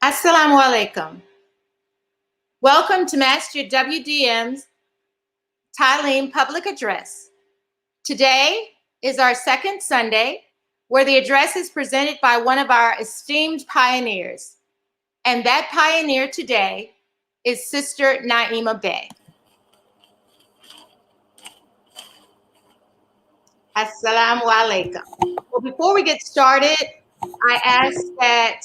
Assalamu alaikum. Welcome to masjidwdm's Taaleem public address. Today is our second Sunday where the address is presented by one of our esteemed pioneers. And that pioneer today is Sister Naimah Bey. Assalamu alaikum. Well, before we get started, I ask that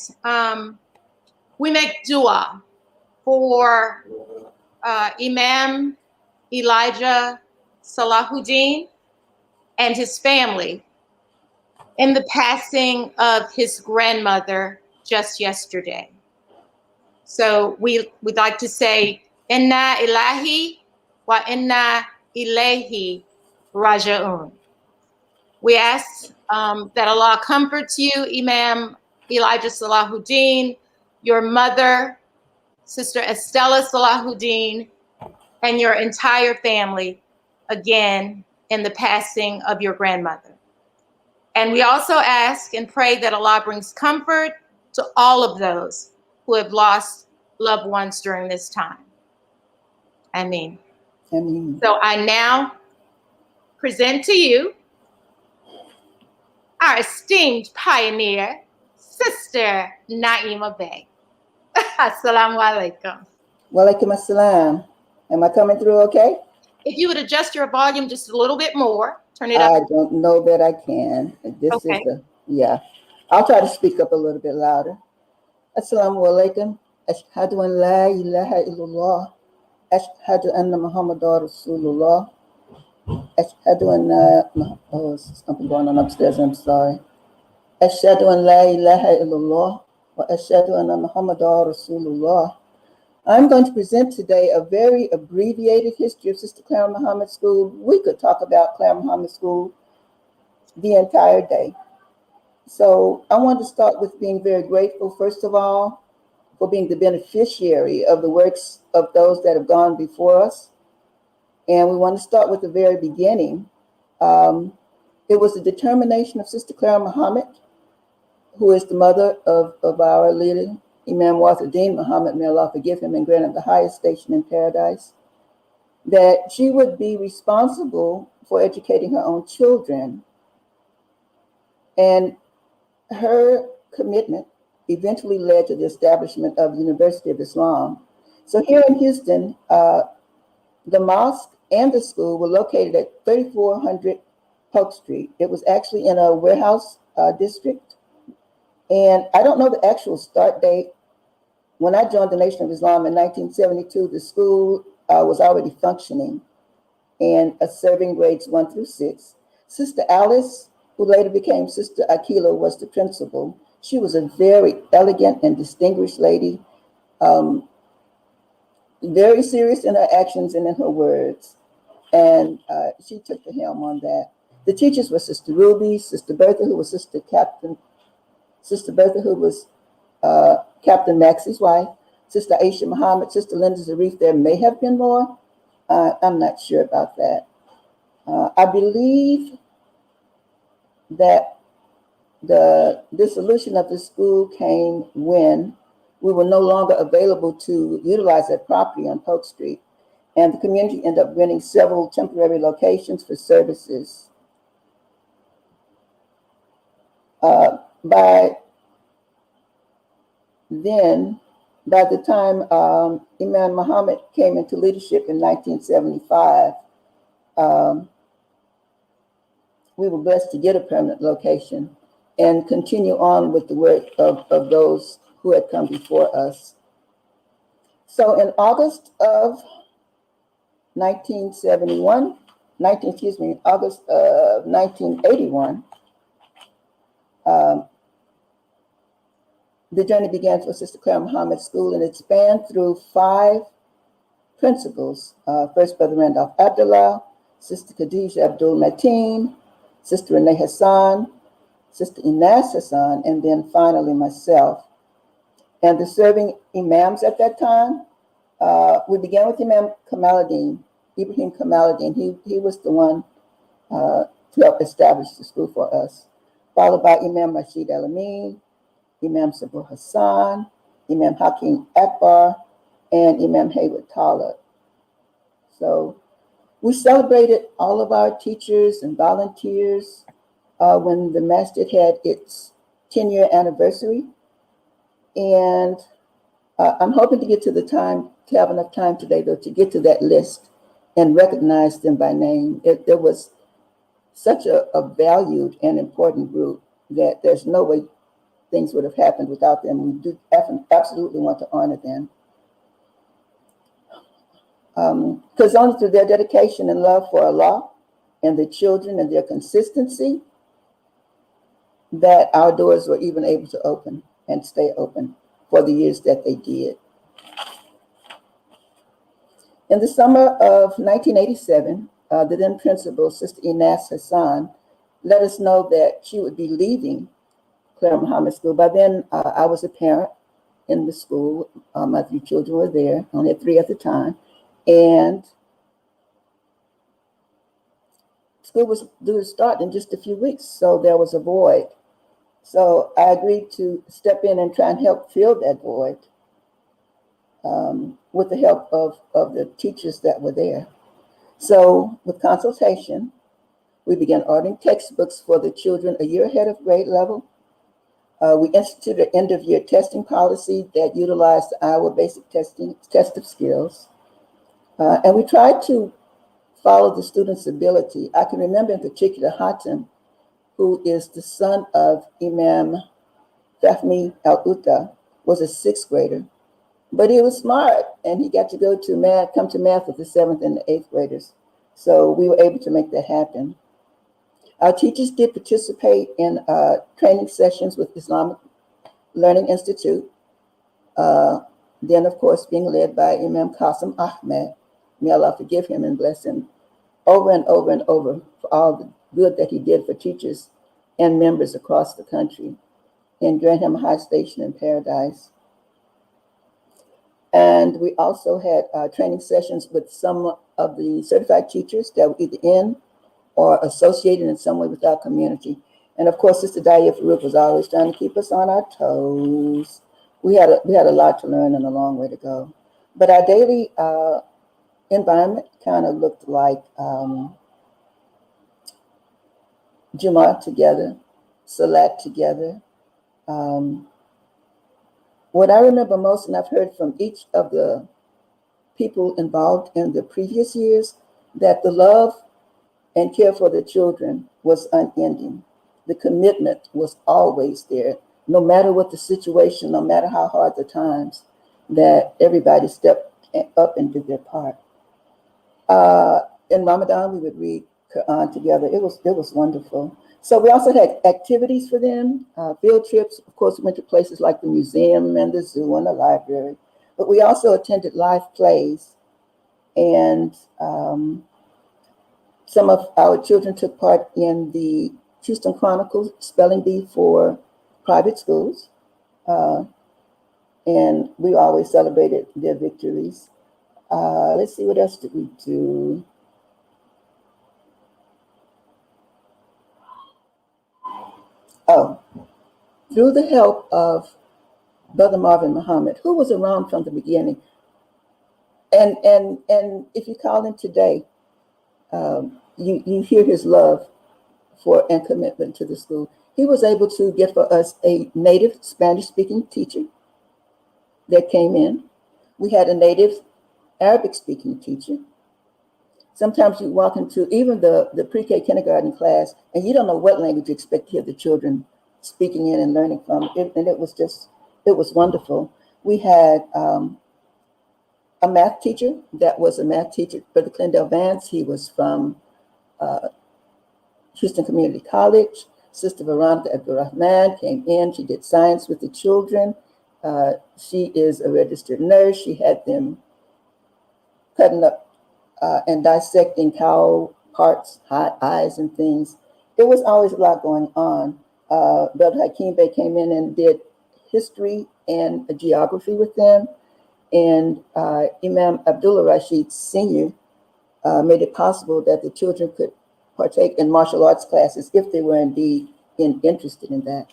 we make dua for Imam Elijah Salahuddin and his family in the passing of his grandmother just yesterday. So we'd like to say, Inna ilahi wa inna ilayhi rajaun. We ask that Allah comforts you, Imam Elijah Salahuddin, your mother, Sister Estella Salahuddin, and your entire family, again, in the passing of your grandmother. And we also ask and pray that Allah brings comfort to all of those who have lost loved ones during this time. Ameen. Ameen. So I now present to you our esteemed pioneer, Sister Naimah Bey. Assalamu alaikum. Walaikum assalam. Am I coming through okay? If you would adjust your volume just a little bit more, turn it up. I don't know that I can. Okay. Yeah. I'll try to speak up a little bit louder. Assalamu alaikum. Ashhadu an la ilaha illallah. Ashhadu anna Muhammadan Rasulullah. Ashhadu anna, something going on upstairs, I'm sorry. Ashhadu an la ilaha illallah. Wa ashhadu anna Muhammadan Rasulullah. I'm going to present today a very abbreviated history of Sister Clara Muhammad School. We could talk about Clara Muhammad School the entire day. So I want to start with being very grateful, first of all, for being the beneficiary of the works of those that have gone before us. And we want to start with the very beginning. It was the determination of Sister Clara Muhammad, who is the mother of our leader, Imam Wazuddin Muhammad, may Allah forgive him and grant him the highest station in paradise, that she would be responsible for educating her own children. And her commitment eventually led to the establishment of the University of Islam. So here in Houston, the mosque and the school were located at 3400 Polk Street. It was actually in a warehouse district. And I don't know the actual start date. When I joined the Nation of Islam in 1972, the school was already functioning and serving grades 1 through 6. Sister Alice, who later became Sister Akila, was the principal. She was a very elegant and distinguished lady, very serious in her actions and in her words. And she took the helm on that. The teachers were Sister Ruby, Sister Bertha, who was Sister Bertha, who was Captain Max's wife, Sister Aisha Muhammad, Sister Linda Zarif. There may have been more. I'm not sure about that. I believe that the dissolution of the school came when we were no longer available to utilize that property on Polk Street. And the community ended up renting several temporary locations for services. By the time Imam Muhammad came into leadership in 1975, we were blessed to get a permanent location and continue on with the work of those who had come before us. So in August of 1981, the journey began for Sister Clara Muhammad School, and it spanned through 5 principals. First, Brother Randolph Abdullah, Sister Khadijah Abdul Mateen, Sister Renee Hassan, Sister Inez Hassan, and then finally myself. And the serving imams at that time, we began with Imam Kamaluddin, Ibrahim Kamaluddin. He was the one to help establish the school for us, followed by Imam Rashid Al-Amin, Imam Sabur Hassan, Imam Hakim Akbar, and Imam Hayward Talib. So we celebrated all of our teachers and volunteers when the masjid had its 10-year anniversary. And I'm hoping to get to the time, to have enough time today, though, to get to that list and recognize them by name. There was such a valued and important group that there's no way things would have happened without them. We do absolutely want to honor them. Because only through their dedication and love for Allah and the children and their consistency that our doors were even able to open and stay open for the years that they did. In the summer of 1987, the then principal, Sister Enas Hassan, let us know that she would be leaving Clara Muhammad School. By then, I was a parent in the school. My 3 children were there. I only had 3 at the time. And school was due to start in just a few weeks, so there was a void. So I agreed to step in and try and help fill that void with the help of the teachers that were there. So with consultation, we began ordering textbooks for the children a year ahead of grade level. We instituted an end-of-year testing policy that utilized the Iowa Basic Test of Skills. And we tried to follow the students' ability. I can remember in particular Hatem, who is the son of Imam Fahmi Al-Uta, was a 6th grader. But he was smart, and he got to come to math with the 7th and the 8th graders. So we were able to make that happen. Our teachers did participate in training sessions with Islamic Learning Institute. Then, of course, being led by Imam Qasim Ahmed, may Allah forgive him and bless him, over and over and over for all the good that he did for teachers and members across the country, and grant him a high station in paradise. And we also had training sessions with some of the certified teachers that were either in or associated in some way with our community. And of course, Sister Daya Farouk was always trying to keep us on our toes. We had a lot to learn and a long way to go. But our daily environment kind of looked like Jummah together, Salat together. What I remember most, and I've heard from each of the people involved in the previous years, that the love and care for the children was unending. The commitment was always there, no matter what the situation, no matter how hard the times, that everybody stepped up and did their part. In Ramadan, we would read Quran together. It was wonderful. So we also had activities for them, field trips. Of course, we went to places like the museum and the zoo and the library. But we also attended live plays, and some of our children took part in the Houston Chronicles Spelling Bee for private schools. And we always celebrated their victories. Let's see, what else did we do? Oh, through the help of Brother Marvin Muhammad, who was around from the beginning. And if you call him today, you hear his love for and commitment to the school. He was able to get for us a native Spanish-speaking teacher that came in. We had a native Arabic-speaking teacher. Sometimes you walk into even the pre-K kindergarten class, and you don't know what language you expect to hear the children speaking in and learning from. And it was wonderful. We had a math teacher that was a math teacher, Brother Clendell Vance. He was from Houston Community College. Sister Veronica Abdurrahman came in. She did science with the children. She is a registered nurse. She had them cutting up and dissecting cow parts, eyes and things. There was always a lot going on. Brother Hakeem Bey came in and did history and geography with them. And Imam Abdullah Rashid Sr. Made it possible that the children could partake in martial arts classes if they were indeed interested in that.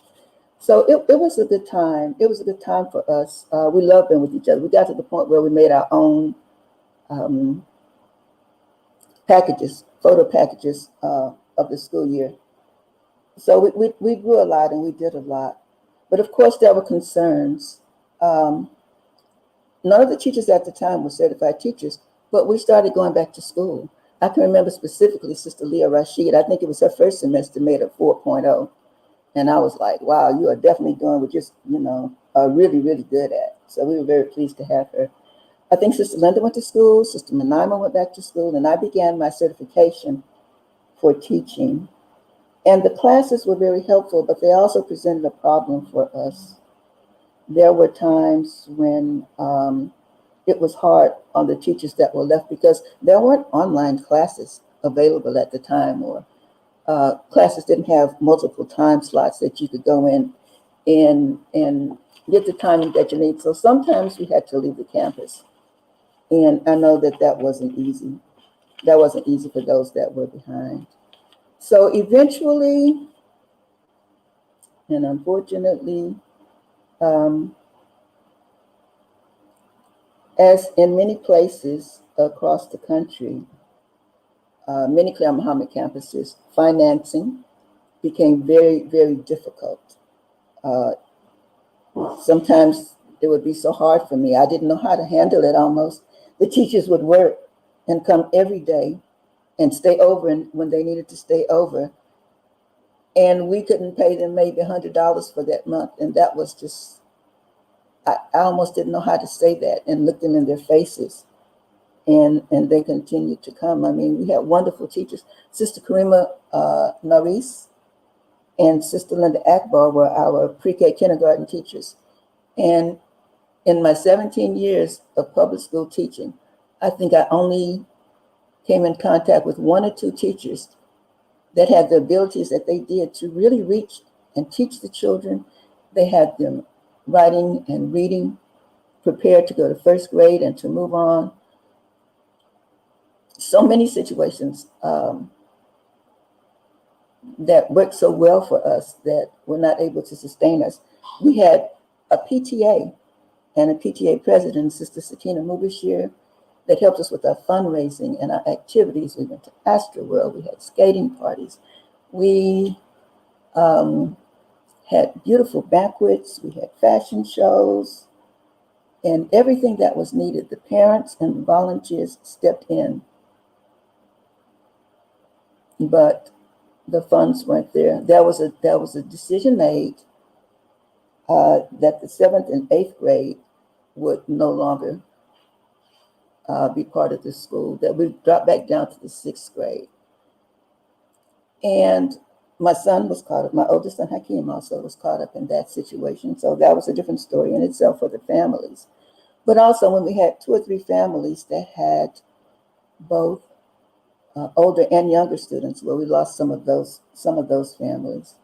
So it was a good time. It was a good time for us. We loved being with each other. We got to the point where we made our own packages, photo packages of the school year. So we grew a lot and we did a lot. But of course, there were concerns. Um, None of the teachers at the time were certified teachers, but we started going back to school. I can remember specifically Sister Leah Rashid. I think it was her first semester made a 4.0. And I was like, wow, you are definitely doing what you're really, really good at. So we were very pleased to have her. I think Sister Linda went to school, Sister Naimah went back to school, and I began my certification for teaching. And the classes were very helpful, but they also presented a problem for us. There were times when it was hard on the teachers that were left because there weren't online classes available at the time, or classes didn't have multiple time slots that you could go in and get the timing that you need. So sometimes we had to leave the campus. And I know that that wasn't easy. That wasn't easy for those that were behind. So eventually, and unfortunately, um, as in many places across the country, many Clear Muhammad campuses, financing became very, very difficult. Uh, Sometimes it would be so hard for me. I didn't know how to handle it almost. The teachers would work and come every day and stay over when they needed to stay over. And we couldn't pay them maybe $100 for that month. And that was just, I almost didn't know how to say that and look them in their faces. And they continued to come. I mean, we had wonderful teachers. Sister Karima Naris and Sister Linda Akbar were our pre-K kindergarten teachers. And in my 17 years of public school teaching, I think I only came in contact with one or two teachers that had the abilities that they did to really reach and teach the children. They had them writing and reading, prepared to go to first grade and to move on. So many situations that worked so well for us that were not able to sustain us. We had a PTA and a PTA president, Sister Sakina Mubashir, that helped us with our fundraising and our activities. We went to Astroworld, we had skating parties, we had beautiful banquets, we had fashion shows, and everything that was needed. The parents and the volunteers stepped in, but the funds weren't there. There was a decision made that the 7th and 8th grade would no longer be part of the school, that we dropped back down to the 6th grade. And my son was caught up, my oldest son Hakeem also was caught up in that situation. So that was a different story in itself for the families. But also when we had 2 or 3 families that had both older and younger students, where we lost some of those families.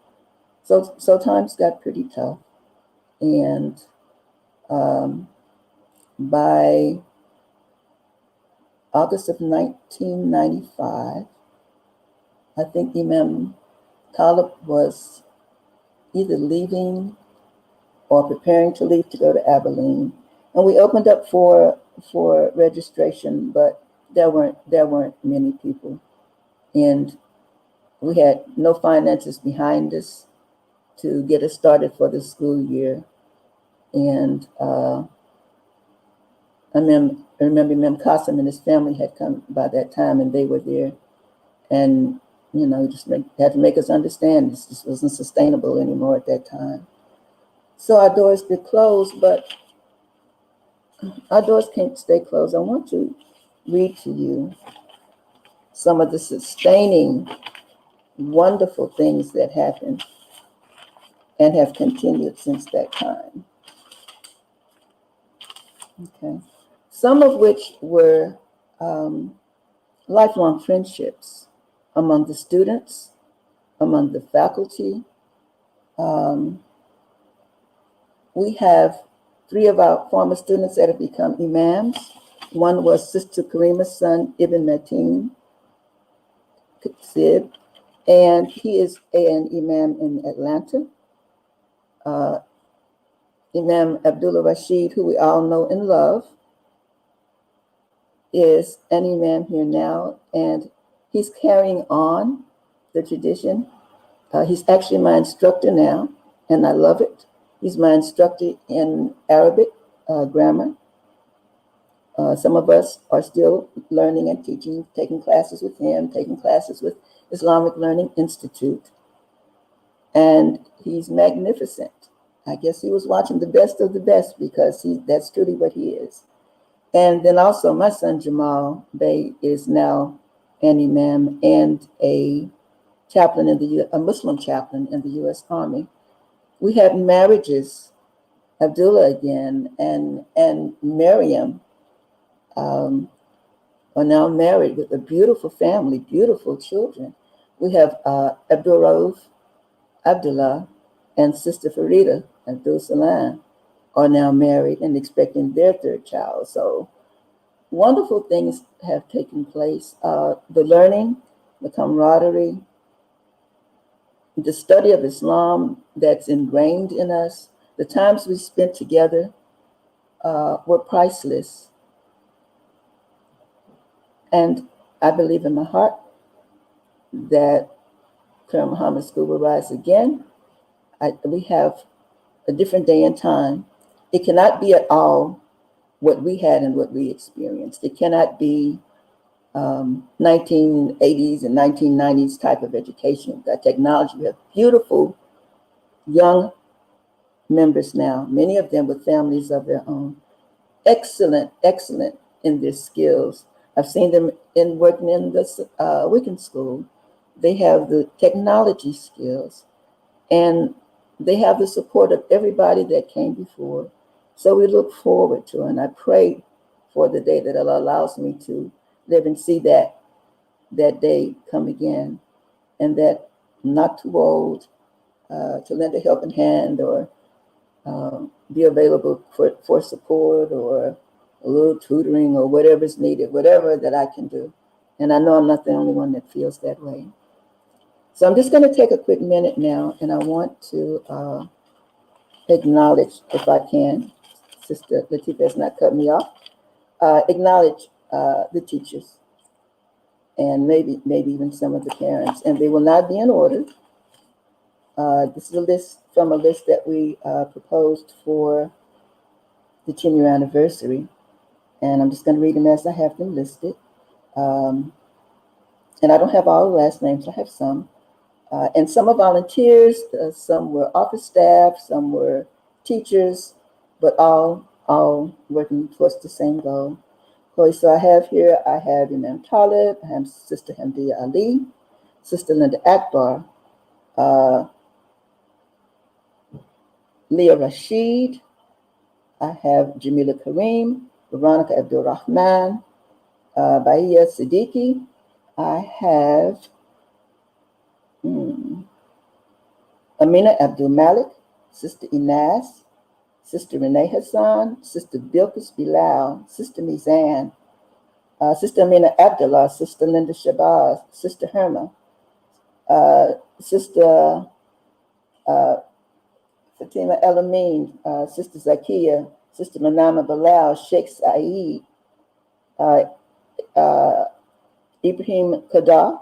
So times got pretty tough. And by August of 1995, I think Imam Talib was either leaving or preparing to leave to go to Abilene. And we opened up for registration, but there weren't many people. And we had no finances behind us to get us started for the school year. And I remember Mem Qasim and his family had come by that time, and they were there. And, just had to make us understand this just wasn't sustainable anymore at that time. So our doors did close, but our doors can't stay closed. I want to read to you some of the sustaining, wonderful things that happened and have continued since that time. Okay. Some of which were lifelong friendships among the students, among the faculty. We have 3 of our former students that have become imams. One was Sister Karima's son, Ibn Mateen Sib, and he is an imam in Atlanta. Uh, Imam Abdullah Rashid, who we all know and love, is an imam here now, and he's carrying on the tradition. He's actually my instructor now, and I love it. He's my instructor in Arabic grammar. Some of us are still learning and teaching, taking classes with him, taking classes with Islamic Learning Institute. And he's magnificent. I guess he was watching the best of the best, because that's truly what he is. And then also my son Jamal Bey is now an imam and a chaplain a Muslim chaplain in the U.S. Army. We had marriages, Abdullah again and Miriam are now married with a beautiful family, beautiful children. We have Abdul Rauf Abdullah and Sister Farida Abdul Salam are now married and expecting their third child. So wonderful things have taken place. The learning, the camaraderie, the study of Islam that's ingrained in us, the times we spent together were priceless. And I believe in my heart that Colonel Muhammad School will rise again. We have a different day and time. It cannot be at all what we had and what we experienced. It cannot be 1980s and 1990s type of education. We've got technology. We have beautiful young members now, many of them with families of their own. Excellent in their skills. I've seen them working in the Wiccan school. They have the technology skills, and they have the support of everybody that came before. So we look forward to, and I pray for the day that Allah allows me to live and see that day come again, and that I'm not too old to lend a helping hand or be available for support or a little tutoring or whatever's needed, whatever that I can do. And I know I'm not the only one that feels that way. So I'm just going to take a quick minute now, and I want to acknowledge, if I can, Sister Latifah has not cut me off, acknowledge the teachers and maybe even some of the parents. And they will not be in order. This is a list from a list that we proposed for the 10-year anniversary. And I'm just going to read them as I have them listed. And I don't have all the last names, I have some. And some are volunteers, some were office staff, some were teachers, but all working towards the same goal. Okay, so I have Imam Talib, I have Sister Hamdia Ali, Sister Linda Akbar, Leah Rashid, I have Jamila Kareem, Veronica Abdul Rahman, Bahia Siddiqui, I have Amina Abdul Malik, Sister Inaz, Sister Renee Hassan, Sister Bilkis Bilal, Sister Mizan, Sister Amina Abdullah, Sister Linda Shabazz, Sister Herma, Sister Fatima Elamine, Sister Zakia, Sister Manama Bilal, Sheikh Saeed, Ibrahim Qadar.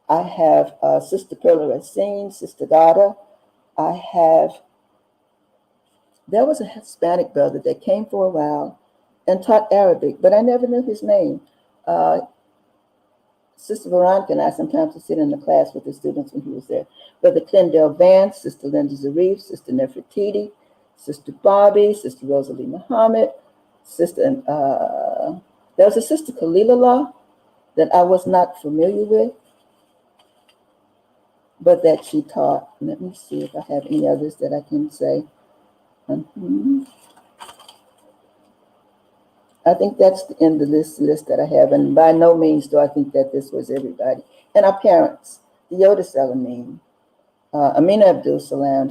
I have Sister Perla Racine, Sister Dada. There was a Hispanic brother that came for a while and taught Arabic, but I never knew his name. Sister Veronica and I sometimes would sit in the class with the students when he was there. Brother Clendell Vance, Sister Linda Zarif, Sister Nefertiti, Sister Bobby, Sister Rosalie Muhammad, there was a Sister Khalilallah that I was not familiar with, but that she taught. Let me see if I have any others that I can say. I think that's in the list that I have, and by no means do I think that this was everybody. And our parents, the Yoda Salameen, Amina Abdul Salam,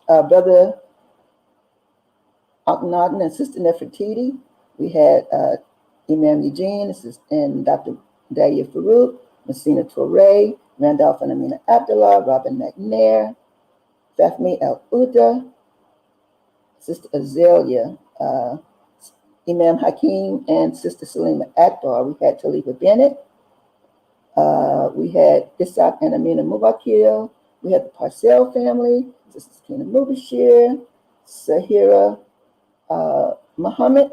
Brother Akhenaten and Sister Nefertiti. We had Imam Eugene and Dr. Dahlia Farouk, Messina Torre, Randolph and Amina Abdullah, Robin McNair, Fahmi Al-Uda, Sister Azalea, Imam Hakim, and Sister Salima Akbar. We had Taliba Bennett. We had Isaac and Amina Mubakir. We had the Parcell family, Sister Kina Mubashir, Sahira Muhammad.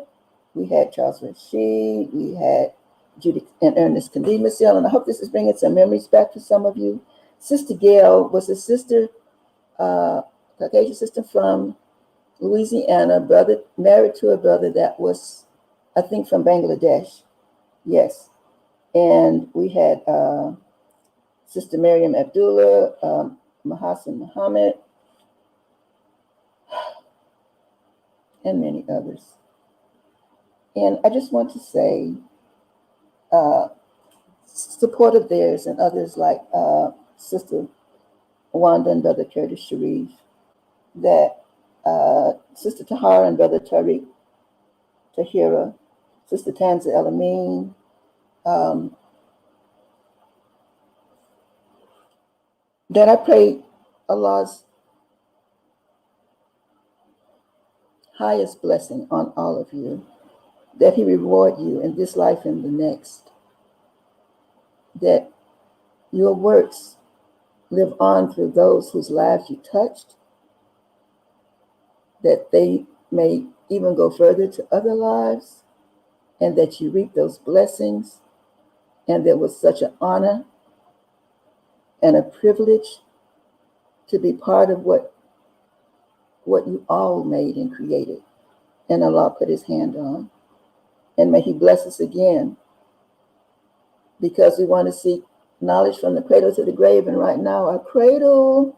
We had Charles Rashid. We had Judy and Ernest Kandima Seal. And I hope this is bringing some memories back for some of you. Sister Gail was a sister, Caucasian sister from Louisiana, brother married to a brother that was, I think, from Bangladesh. Yes. And we had Sister Miriam Abdullah, Mahasan Muhammad, and many others. And I just want to say, support of theirs and others like Sister Wanda and Brother Curtis Sharif, that Sister Tahara and Brother Tariq Tahira, Sister Tanza El-Amin, that I pray Allah's highest blessing on all of you, that He reward you in this life and the next, that your works live on through those whose lives you touched, that they may even go further to other lives, and that you reap those blessings. And there was such an honor and a privilege to be part of what you all made and created, and Allah put His hand on. And may He bless us again, because we want to seek knowledge from the cradle to the grave. And right now, our cradle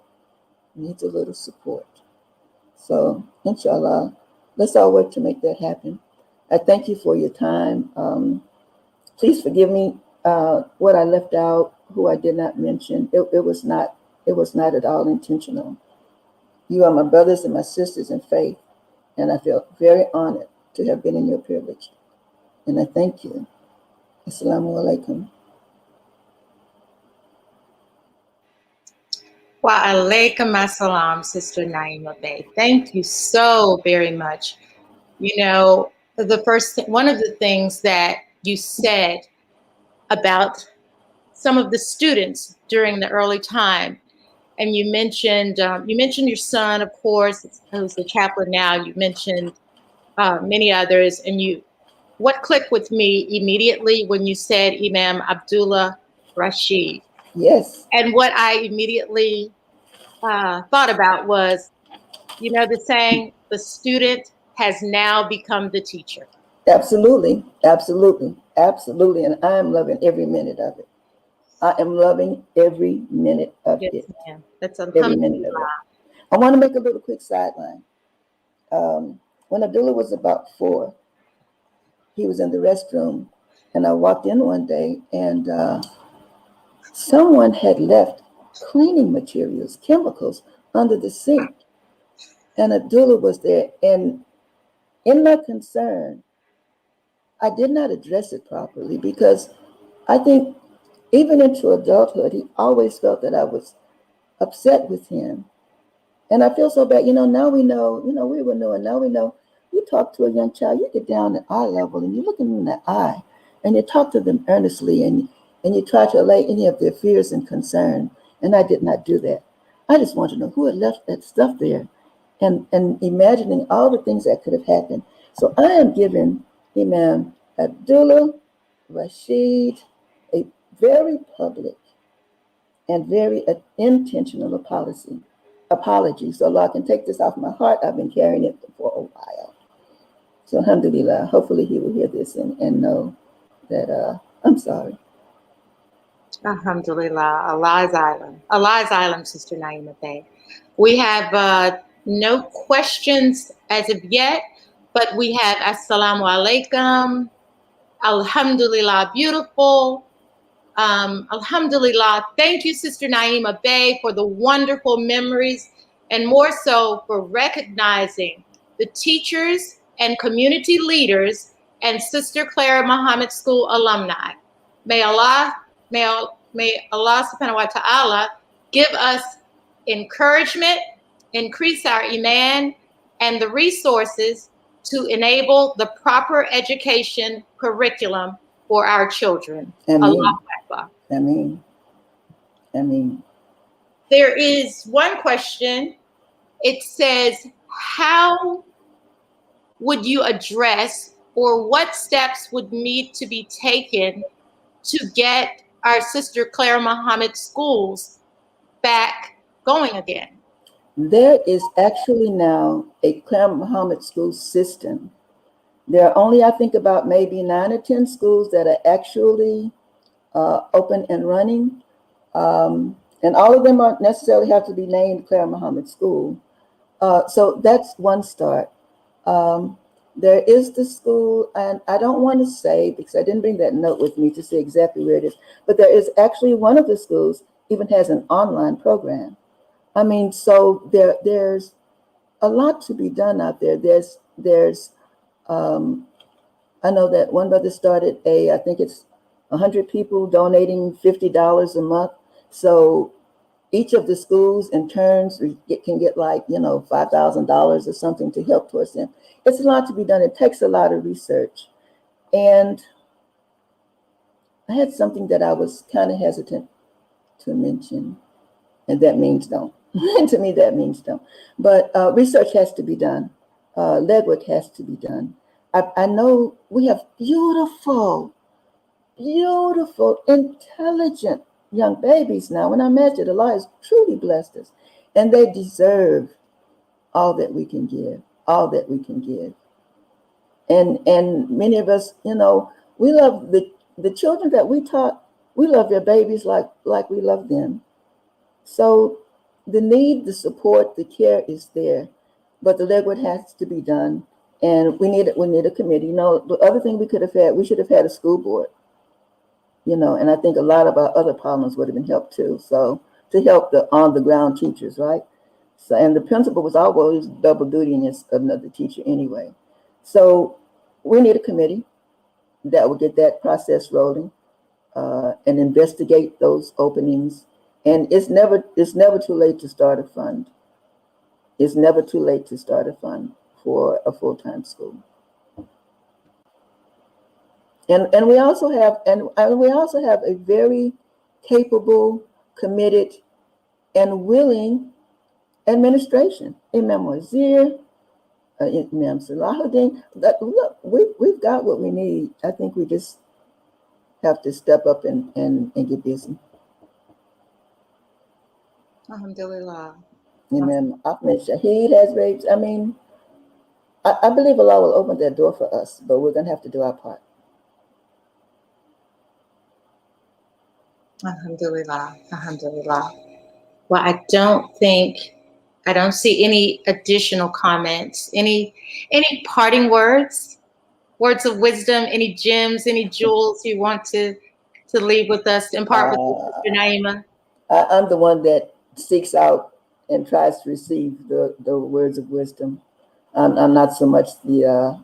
needs a little support. So, inshallah, let's all work to make that happen. I thank you for your time. Please forgive me what I left out, who I did not mention. It was not at all intentional. You are my brothers and my sisters in faith, and I feel very honored to have been in your privilege. And I thank you. Assalamu alaikum. Wa alaikum assalam, Sister Naimah Bey. Thank you so very much. You know, one of the things that you said about some of the students during the early time, and you mentioned your son, of course, who's the chaplain now. You mentioned many others, and what clicked with me immediately when you said Imam Abdullah Rashid. Yes. And what I immediately thought about was, you know, the saying, the student has now become the teacher. Absolutely, absolutely, absolutely. And I am loving every minute of it. I am loving every minute of Yes, it. ma'am. That's Every minute of it. I want to make a little quick sideline. When Abdullah was about 4, he was in the restroom, and I walked in one day, and someone had left cleaning materials, chemicals, under the sink. And Abdullah was there. And in my concern, I did not address it properly, because I think even into adulthood, he always felt that I was upset with him. And I feel so bad. Now we know, we were new, and now we know. You talk to a young child, you get down at eye level, and you look them in the eye, and you talk to them earnestly, and you try to allay any of their fears and concern. And I did not do that. I just wanted to know who had left that stuff there, and imagining all the things that could have happened. So I am giving Imam Abdullah Rashid a very public and very intentional apology. So Allah can take this off my heart. I've been carrying it for a while. So alhamdulillah, hopefully he will hear this and know that I'm sorry. Alhamdulillah, Allah's island. Allah's island, Sister Naimah Bey. We have no questions as of yet, but we have Assalamu alaikum, Alhamdulillah, beautiful. Alhamdulillah. Thank you, Sister Naimah Bey, for the wonderful memories, and more so for recognizing the teachers and community leaders and Sister Clara Muhammad School alumni. May Allah subhanahu wa ta'ala give us encouragement increase our iman and the resources to enable the proper education curriculum for our children. Ameen. Allahu Akbar. Ameen. Ameen. There is one question. It says, how would you address, or what steps would need to be taken to get our Sister Clara Muhammad schools back going again? There is actually now a Clara Muhammad school system. There are only, I think, about maybe 9 or 10 schools that are actually open and running. And all of them don't necessarily have to be named Clara Muhammad School. So that's one start. There is the school, and I don't want to say, because I didn't bring that note with me to say exactly where it is, but there is actually one of the schools even has an online program. I mean, so there's a lot to be done out there. I know that one brother started I think it's 100 people donating $50 a month. So each of the schools in turns can get like, $5,000 or something to help towards them. It's a lot to be done. It takes a lot of research. And I had something that I was kind of hesitant to mention, and that means don't. To me, that means don't. But research has to be done. Legwork has to be done. I know we have beautiful, intelligent young babies now. When I imagine Allah has truly blessed us, and they deserve all that we can give, all that we can give. And many of us, we love the children that we taught. We love their babies like we love them. So the need, the support, the care is there, but the legwork has to be done, and we need a committee. The other thing we should have had a school board. And I think a lot of our other problems would have been helped too. So to help the on the ground teachers, right? So, and the principal was always double dutying as another teacher anyway. So we need a committee that will get that process rolling and investigate those openings. And it's never too late to start a fund. It's never too late to start a fund for a full-time school. And we also have a very capable, committed, and willing administration. Imam Wazir, Imam Salahuddin. Look, we've got what we need. I think we just have to step up and get busy. Alhamdulillah. Imam Ahmed Shahid has raised. I mean, I believe Allah will open that door for us, but we're going to have to do our part. Alhamdulillah. Alhamdulillah. Well, I don't see any additional comments. Any parting words of wisdom, any gems, any jewels you want to leave with us, impart with Sister Naimah? I'm the one that seeks out and tries to receive the words of wisdom. I'm not so much the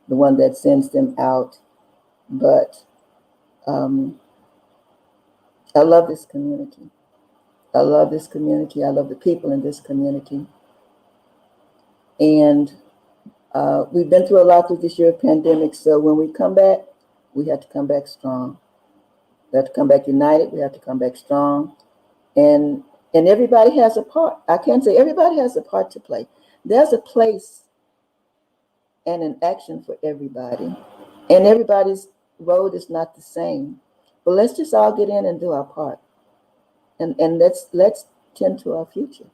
one that sends them out, but I love this community. I love this community. I love the people in this community. And we've been through a lot through this year of pandemic. So when we come back, we have to come back strong. We have to come back united. We have to come back strong. And everybody has a part. I can't say everybody has a part to play. There's a place and an action for everybody. And everybody's road is not the same. But let's just all get in and do our part. And let's tend to our future.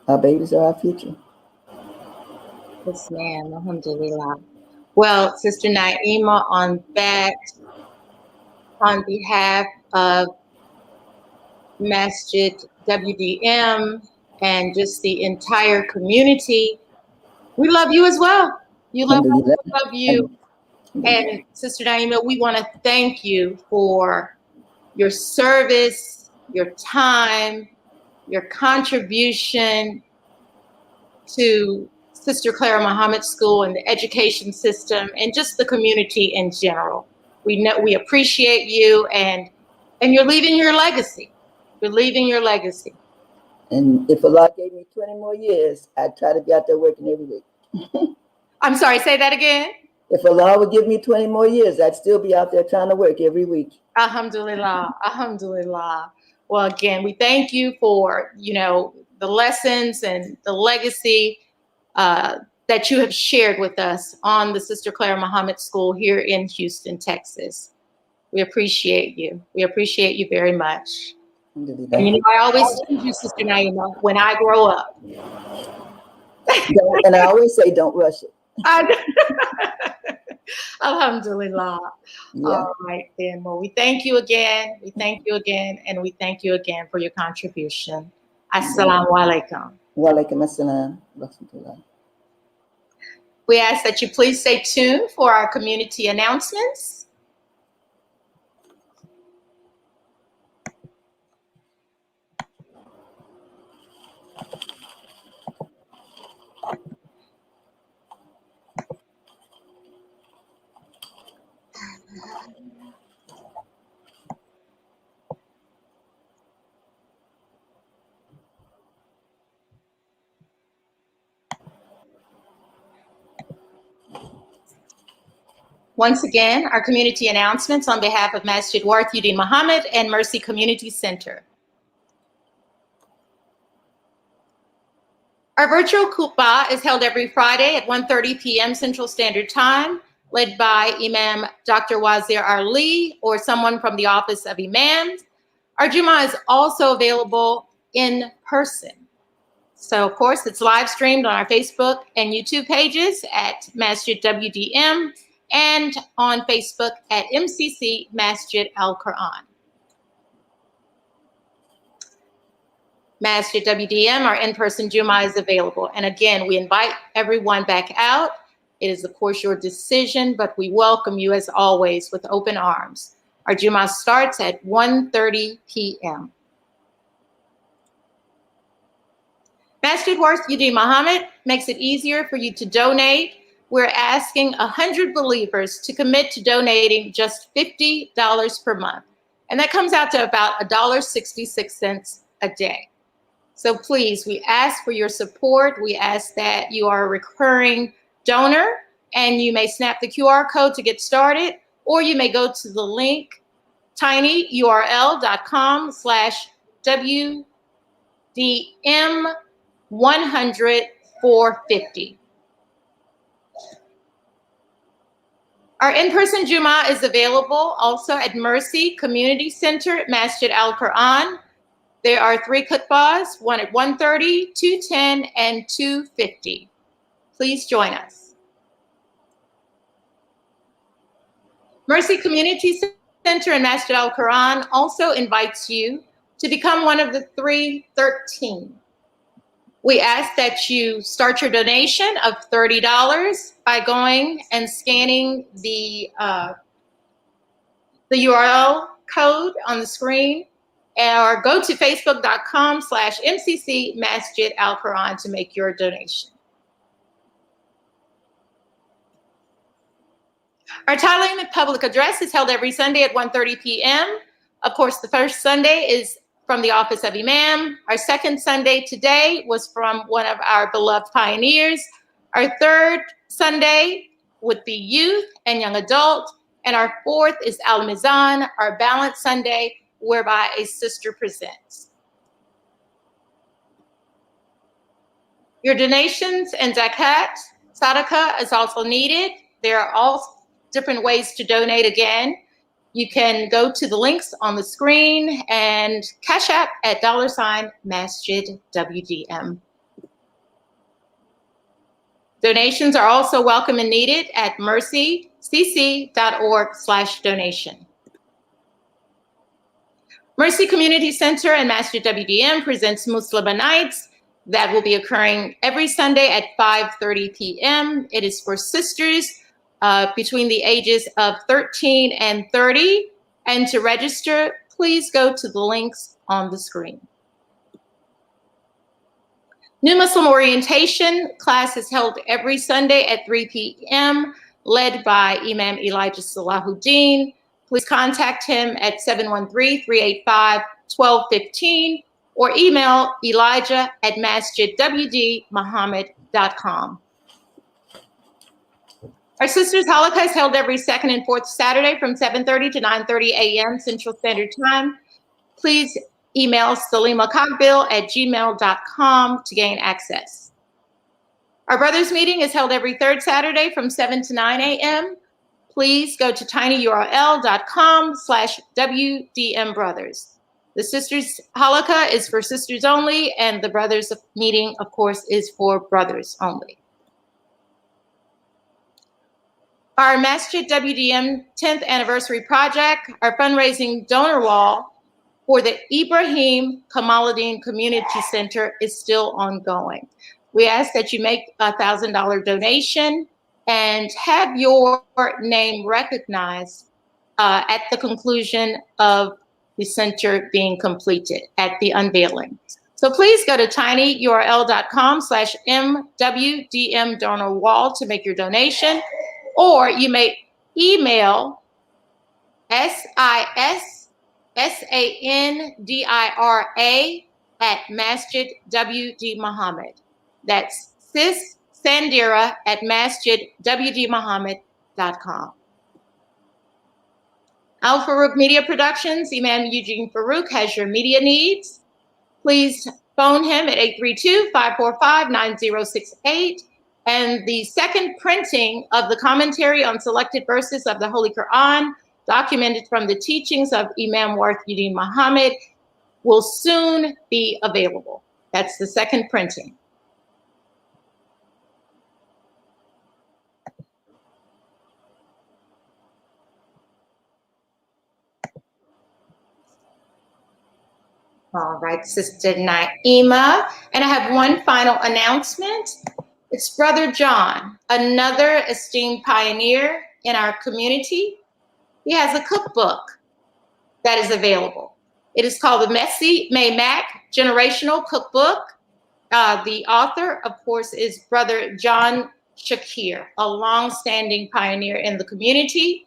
Our babies are our future. Yes, ma'am. Alhamdulillah. Well, Sister Naimah, on behalf of masjidwdm and just the entire community, we love you as well. You love us, we love you. And Sister Naimah, we want to thank you for your service, your time, your contribution to Sister Clara Muhammad School and the education system and just the community in general. We appreciate you, and you're leaving your legacy. You're leaving your legacy. And if Allah gave me 20 more years, I'd try to be out there working every week. I'm sorry, say that again. If Allah would give me 20 more years, I'd still be out there trying to work every week. Alhamdulillah, alhamdulillah. Well, again, we thank you for, the lessons and the legacy that you have shared with us on the Sister Clara Muhammad School here in Houston, Texas. We appreciate you. We appreciate you very much. And I always teach you, Sister Naimah, when I grow up. And I always say, don't rush it. Alhamdulillah. Yeah. All right, then. Well, we thank you again. We thank you again. And we thank you again for your contribution. Assalamu alaikum. Wa alaikum assalam. We ask that you please stay tuned for our community announcements. Once again, our community announcements on behalf of masjidwdm Muhammad and Mercy Community Center. Our virtual khutbah is held every Friday at 1:30 p.m. Central Standard Time, led by Imam Dr. Wazir Ali or someone from the Office of Imams. Our Jummah is also available in person. So, of course, it's live streamed on our Facebook and YouTube pages at masjidwdm and on Facebook at MCC Masjid Al-Quran. Masjid WDM, our in-person Jummah is available. And again, we invite everyone back out. It is, of course, your decision, but we welcome you as always with open arms. Our Jummah starts at 1:30 p.m. masjidwdm Muhammad makes it easier for you to donate. We're asking 100 believers to commit to donating just $50 per month. And that comes out to about $1.66 a day. So please, we ask for your support. We ask that you are a recurring donor, and you may snap the QR code to get started, or you may go to the link tinyurl.com/WDM100-450. Our in-person Jummah is available also at Mercy Community Center, Masjid Al-Quran. There are 3 khutbahs, one at 1:30, 2:10, and 2:50. Please join us. Mercy Community Center and Masjid Al-Quran also invites you to become one of the 313. We ask that you start your donation of $30 by going and scanning the URL code on the screen, or go to facebook.com/MCC Masjid Al-Quran to make your donation. Our Thailand public address is held every Sunday at 1:30 p.m. Of course, the first Sunday is from the Office of Imam. Our second Sunday today was from one of our beloved pioneers. Our third Sunday would be youth and young adult. And our fourth is Al-Mizan, our Balance Sunday, whereby a sister presents. Your donations and Zakat, Sadaqah is also needed. There are all different ways to donate again. You can go to the links on the screen and cashApp at $MasjidWDM. Donations are also welcome and needed at mercycc.org/donation. Mercy Community Center and Masjid WDM presents Muslimah Nights that will be occurring every Sunday at 5:30 p.m. It is for sisters between the ages of 13 and 30. And to register, please go to the links on the screen. New Muslim Orientation class is held every Sunday at 3 p.m. led by Imam Elijah Salahuddin. Please contact him at 713-385-1215 or email elijah@masjidwdm.com. Our Sisters Halakha is held every second and fourth Saturday from 7:30 to 9:30 a.m. Central Standard Time. Please email salimahcockbill@gmail.com to gain access. Our Brothers Meeting is held every third Saturday from 7 to 9 a.m. Please go to tinyurl.com/WDM The Sisters Halakha is for sisters only, and the Brothers Meeting, of course, is for brothers only. Our Masjid WDM 10th anniversary project, our fundraising donor wall for the Ibrahim Kamaluddin Community Center is still ongoing. We ask that you make a $1,000 donation and have your name recognized at the conclusion of the center being completed at the unveiling. So please go to tinyurl.com/MWDM donor wall to make your donation, or you may email sisandira@masjidwdmuhammad. That's sisandira@masjidwdmuhammad.com. Al Farouk Media Productions, Imam Eugene Farouk has your media needs. Please phone him at 832-545-9068. And the second printing of the commentary on selected verses of the Holy Quran, documented from the teachings of Imam Warith Muhammad, will soon be available. That's the second printing. All right, Sister Naimah. And I have one final announcement. It's Brother John, another esteemed pioneer in our community. He has a cookbook that is available. It is called the Messy Maymac Generational Cookbook. The author, of course, is Brother John Shakir, a long-standing pioneer in the community.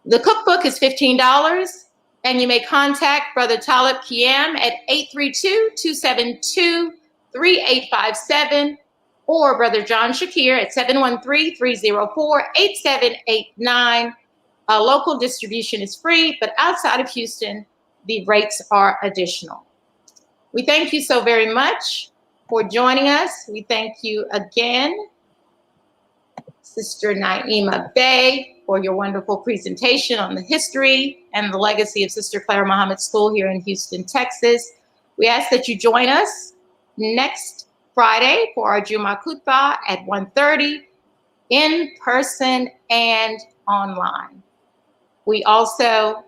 The cookbook is $15, and you may contact Brother Talib Kiam at 832-272-3857, or Brother John Shakir at 713-304-8789. Local distribution is free, but outside of Houston, the rates are additional. We thank you so very much for joining us. We thank you again, Sister Naimah Bey, for your wonderful presentation on the history and the legacy of Sister Clara Muhammad School here in Houston, Texas. We ask that you join us next Friday for our Jummah Khutbah at 1:30, in person and online. We also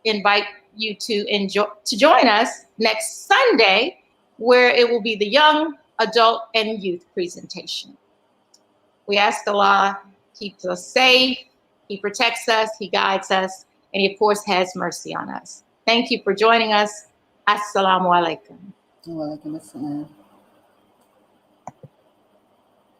invite you to join us next Sunday, where it will be the young, adult, and youth presentation. We ask Allah keeps us safe, He protects us, He guides us, and He, of course, has mercy on us. Thank you for joining us. Assalamu alaikum. Wa alaikum assalam.